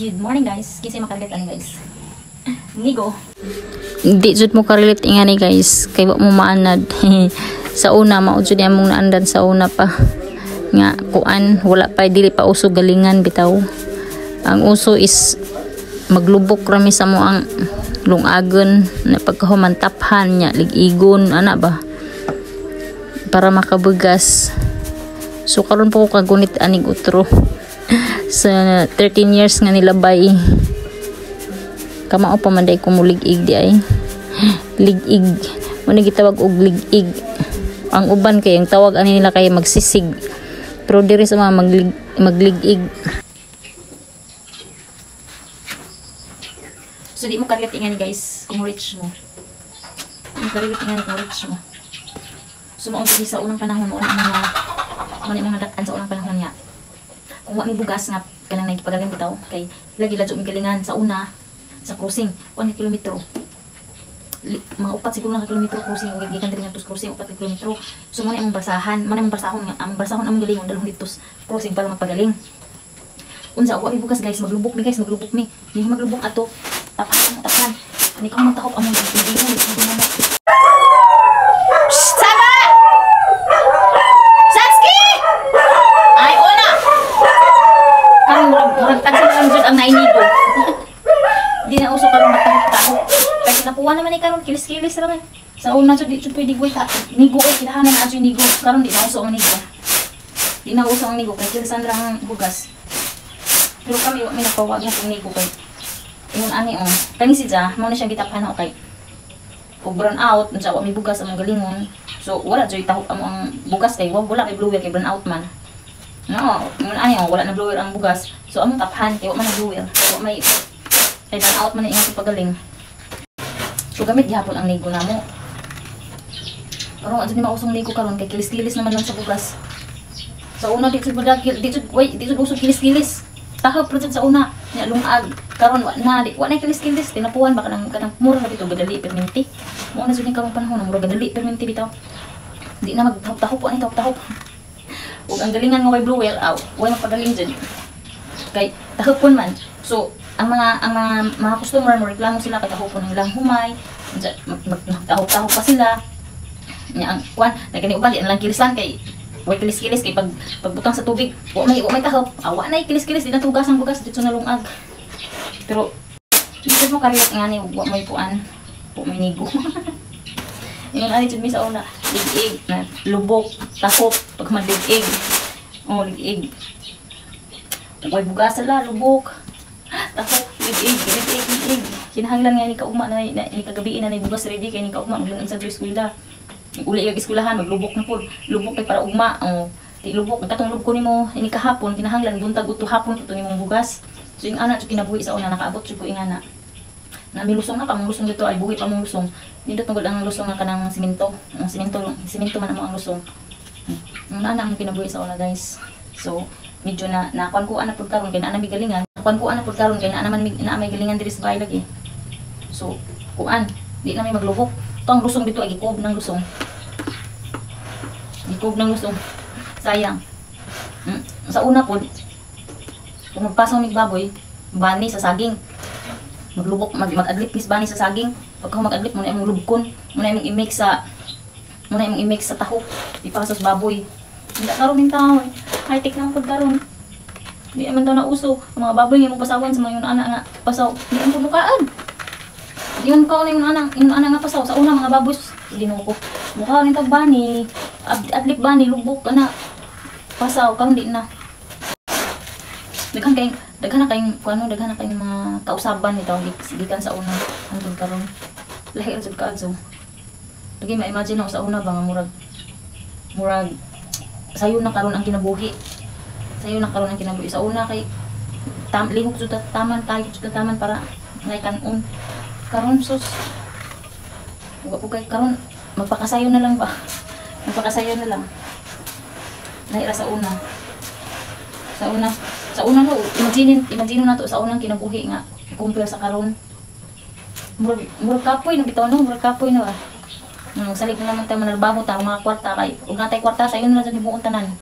Good morning guys. Kasi makalit ani guys. Nigo. Di jud mo karelate ingani guys kay wa mo maanad. Sa una mao jud among naandan sa una pa. Nga kuan wala pa dili pa uso galingan bitaw. Ang uso is maglubok rami sa mo ang lungagon na pagkahumantaphan nya ligigon ana ba para makabugas. So karon po ko kagunit aning utro sa 13 years nga nilabay kamao pa man day ko mulig-ig di ay lig-ig mo na gitawag og lig-ig. Ang uban kay ang tawag ani nila kay magsisig pero diri sa mga maglig-ig. So di mo kalit ingani guys kung rich mo. Di mo kalit ingani kung rich mo. So mao sa unang panahon mo mga dakan sa unang panahon niya. Kung wa mi bugas nga kanang nagipagaling bitaw kay lagi ladyo mi galingan sa una sa crossing 1 kilometro. Mga 4 siguro na kilometro crossing ug gikan diri nga tus crossing 4 kilometro. So man imong basahon nga ang basahon among galingon dalhong ditos crossing para magpagaling. Unsa wa mi bugas guys maglubok mi. Di maglubok ato tapan. Ani ko man tahop among galingon mo. Sama! Satsuki! Ay una. Kang murag tagsa lang jud ang nainigo. Di na uso karon matahop. Kasi napuwa naman ni karon kilis-kilis ra man. Sa una jud di jud pwede goy ta. Nigo ay kilahanan na jud nigo. Karon di na uso ang nigo. Di na uso ang nigo kay kilisan ra ang bugas. Pero kami wa mi napawag na nigo kay. Ingon ani kani si Ja, mo na siya gitaphan okay. Pag burn out, unsa wa mi bugas among galingon. So wala jud tahop amo ang bugas kay wala kay blower kay burn out man. No, ingon ani wala na blower ang bugas. So among taphan kay wa man na blower. Wa may kay burn out man ang pagaling. So gamit gihapon ang ligo namo. Pero adto ni mausong ligo karon kay kilis-kilis naman lang sa bugas. Sa una di jud badagil, di jud uso kilis-kilis. Tahop ra sa una nya lungag. Karon wa na kilis-kilis tinapuan baka nang kanang mura na bitaw gadali perminti. Mo na jud ni karong panahon mura gadali perminti bitaw. Di na magtahop ani tahop. Ug ang galingan nga way blower way magpagaling jud. Kay tahopon man. So ang mga customer mo reklamo sila kay tahopon ang ilang humay. Magtahop-tahop pa sila. Nya ang kwan nagani uban di lang kilisan kay way kilis-kilis kay pagbutang sa tubig wa may tahop wa na kilis-kilis di na tugas ang bugas dito na lungag. Pero dito mo kariyot nga ni wa may puan po may nigo. Yung ani jud mi sa una lig-ig na lubok tahop pag malig-ig lig-ig way bugas la lubok tahop lig-ig kinahanglan nga ni kaugma na ni kagabi na ni bugas ready kay ni kaugma maglunan sa eskwela. Uli kag eskwelahan maglubok na pud lubok kay para ugma di lubok katong lubko nimo ini kahapon kinahanglan buntag uto hapon uto nimong bugas. So yung anak jud kinabuhi sa una nakaabot jud ko ing ana na milusong na pamong lusong dito ay buhi pa mong lusong nindot tungod ang lusong nga kanang semento man amo ang lusong ang ana ang kinabuhi sa una guys. So medyo na kuan ko ana pud karon kay naa na galingan kay naa may galingan diri sa bahay lagi. So kuan di na may maglubok tong lusong dito ay gikob ng lusong sayang. Sa una pod kung magpasaw mig baboy bani sa saging maglubok mag-adlip mis bani sa saging pagka mag-adlip mo na imong lubkon mo na imong i-mix sa tahop ipasa sa baboy. Hindi karon ning tao high tech na pod karon di man daw na uso ang mga baboy nga imong pasawan sa mga anak nga pasaw di ang pumukaan. Di man ka yung anak nga pasaw sa una mga baboy dinuko mukha ning tagbani adlip bani lubok kana pasaw karon di na. Daghan na kayong mga kausaban nito gikan sa una hangtod karon lahi ra jud kaadto. Lagi ma-imagine ako sa una ba nga murag sayo na karon ang kinabuhi. Sa una kay lihok jud taman para ngay kanon. Karon sus wa po kay karon magpakasayo na lang ba. Lahi ra sa una no, imagine na to sa unang kinabuhi nga compare sa karon. Murag kapoy no bitaw no, salig na naman tayo manarbaho ta mga kwarta kay ug natay kwarta sayo na jud himuon tanan.